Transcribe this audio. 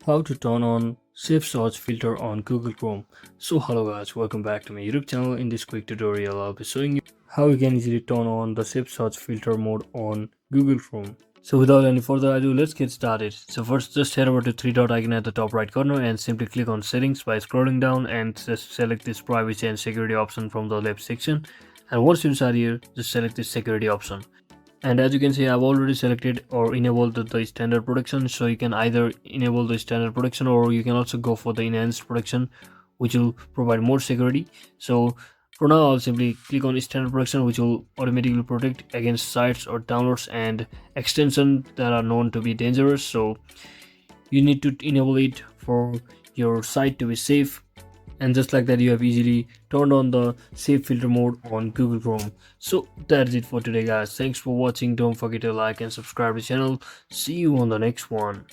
How to turn on safe search filter on Google Chrome. So hello guys, welcome back to my YouTube channel. In this quick tutorial I'll be showing you how you can easily turn on the safe search filter mode on Google Chrome. So without any further ado, let's get started. So first, just head over to three dot icon at the top right corner and simply click on settings by scrolling down and just select this privacy and security option from the left section. And once you're inside here, just select this security option. And as you can see, I've already selected or enabled the standard protection, so you can either enable the standard protection or you can also go for the enhanced protection, which will provide more security. So for now I'll simply click on standard protection, which will automatically protect against sites or downloads and extensions that are known to be dangerous. So you need to enable it for your site to be safe, and just like that you have easily turned on the safe filter mode on Google Chrome. So that's it for today guys. Thanks for watching. Don't forget to like and subscribe to the channel. See you on the next one.